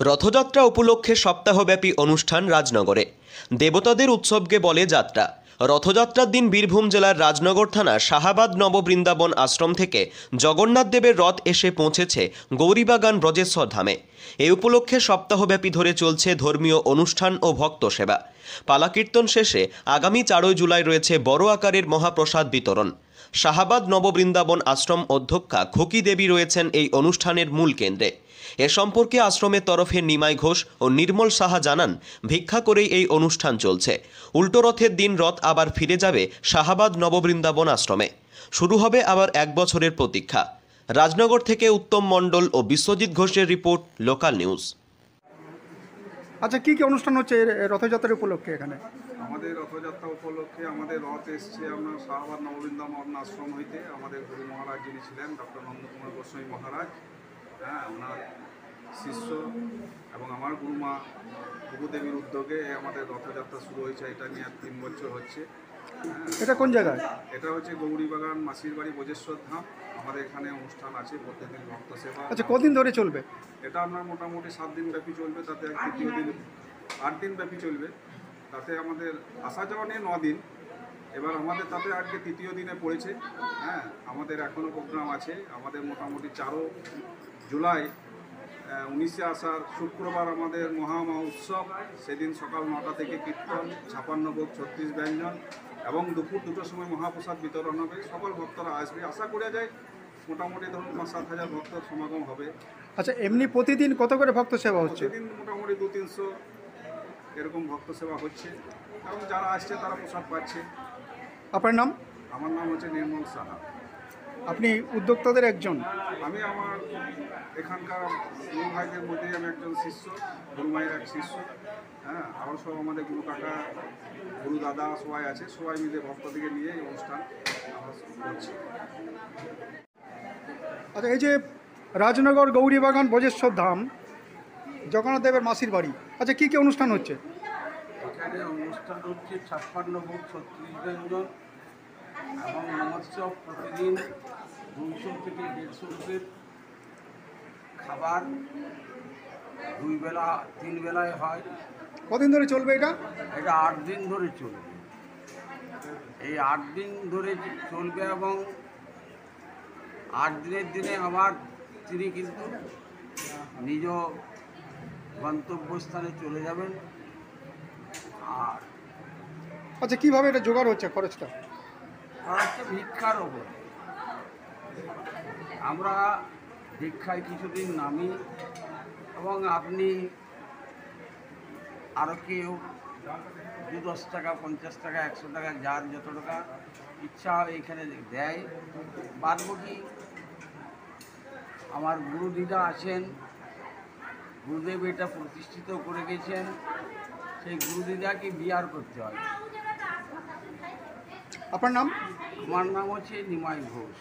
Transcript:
রথযাত্রা উপলক্ষে সপ্তাহব্যাপী অনুষ্ঠান রাজনগরে। দেবতাদের উৎসবকে বলে যাত্রা। রথযাত্রার দিন বীরভূম জেলার রাজনগর থানা শাহাবাদ নববৃন্দাবন আশ্রম থেকে জগন্নাথ দেবের রথ এসে পৌঁছেছে গৌরীবাগান ব্রজেশ্বর ধামে। এই উপলক্ষে সপ্তাহব্যাপী ধরে চলছে ধর্মীয় অনুষ্ঠান ও ভক্ত সেবা। পালাকীর্তন শেষে আগামী 4 জুলাই রয়েছে বড় আকারের মহাপ্রসাদ বিতরণ। শাহাবাদ নববৃন্দাবন আশ্রম অধ্যক্ষা খুকি দেবী রয়েছেন এই অনুষ্ঠানের মূল কেন্দ্রে। এ সম্পর্কে আশ্রমের তরফে নিমাই ঘোষ ও নির্মল সাহা জানান, ভিক্ষা করেই এই অনুষ্ঠান চলছে। উল্টো রথের দিন রথ আবার ফিরে যাবে শাহাবাদ নববৃন্দাবন আশ্রমে। শুরু হবে আবার 1 বছরের প্রতীক্ষা। রাজনগর থেকে উত্তম মণ্ডল ও বিশ্বজিৎ ঘোষের রিপোর্ট, লোকাল নিউজ। আচ্ছা, কি কি অনুষ্ঠান হচ্ছে রথযাত্রার উপলক্ষে এখানে? আমাদের রথযাত্রা উপলক্ষে আমাদের রথ এসছে আমরা শাহাবাদ নববৃন্দাবন আশ্রম হইতে। আমাদের গুরু মহারাজ যিনি ছিলেন ডক্টর নন্দকুমার গোস্বামী মহারাজ, ওনার শিষ্য এবং আমার গুরুমা ভূদেবীর উদ্যোগে আমাদের রথযাত্রা শুরু হয়েছে। এটা নিয়ে 3 বছর হচ্ছে। এটা কোন জায়গায়? এটা হচ্ছে গৌরীবাগান মাসির বাড়ি ব্রজেশ্বর ধাম। আমাদের এখানে অনুষ্ঠান আছে প্রত্যেকদিন ভক্ত সেবা। আচ্ছা, কদিন ধরে চলবে? এটা আপনার মোটামুটি 7 দিন ব্যাপী চলবে, তাতে তৃতীয় দিন 8 দিন ব্যাপী চলবে। তাতে আমাদের আসা যাওয়া নিয়ে 9 দিন। এবার আমাদের তাতে আজকে তৃতীয় দিনে পড়েছে। আমাদের এখনও প্রোগ্রাম আছে। আমাদের মোটামুটি 4 জুলাই 19শে আষাঢ় শুক্রবার আমাদের মহা উৎসব। সেদিন সকাল 9টা থেকে কীর্তন, 56 ভোগ, 36 ব্যঞ্জন এবং দুপুর 2টোর সময় মহাপ্রসাদ বিতরণ হবে। সকল ভক্তরা আসবে। আশা করা যায় মোটামুটি ধরুন 5-7 হাজার ভক্তর সমাগম হবে। আচ্ছা, এমনি প্রতিদিন কত করে ভক্ত সেবা হচ্ছে? প্রতিদিন মোটামুটি 200-300 এরকম ভক্ত সেবা হচ্ছে এবং যারা আসছে তারা প্রসাদ পাচ্ছে। আপনার নাম? আমার নাম হচ্ছে নির্মল সাহা। আপনি উদ্যোক্তাদের একজন? আমি আমার এখানকার গুরু ভাইদের মধ্যেই আমি একজন শিষ্য, গুরু মায়ের এক শিষ্য। আরও সব আমাদের গুরু কাকা, গুরু দাদা সবাই আছে। সবাই মিলে ভক্তদিকে নিয়ে এই অনুষ্ঠান আমরা করছি। আচ্ছা, এই যে রাজনগর গৌরীবাগান ব্রজেশ্বর ধাম জগন্নাথ দেবের মাসির বাড়ি, আচ্ছা কি কি অনুষ্ঠান হচ্ছে এখানে? অনুষ্ঠান হচ্ছে 56 ভোগ, 36 ব্যঞ্জন এবং মহোৎসব। প্রতিদিন 200 থেকে 150 লোকের খাবার 2 বেলা 3 বেলায় হয়। কদিন ধরে চলবে এটা? এটা 8 দিন ধরে চলবে। এই 8 দিন ধরে চলবে এবং 8 দিনের দিনে আবার তিনি কিন্তু নিজ গন্তব্যস্থানে চলে যাবেন। আর আচ্ছা, কিভাবে এটা জোগাড় হচ্ছে খরচটা? হচ্ছে ভিক্ষার ওপর। আমরা ভিক্ষায় কিছুদিন নামি এবং আপনি আরও কেউ 2-10 টাকা, 50 টাকা, 100 টাকা, যার যত টাকা ইচ্ছা হয় এখানে দেয়। বাদবাকি আমার গুরুদিদা আছেন, গুরুদেব এটা প্রতিষ্ঠিত করে গেছেন, সেই গুরুদিদাকে বিয়ার করতে হয়। আপনার নাম? আমার নাম হচ্ছে নিমাই ঘোষ।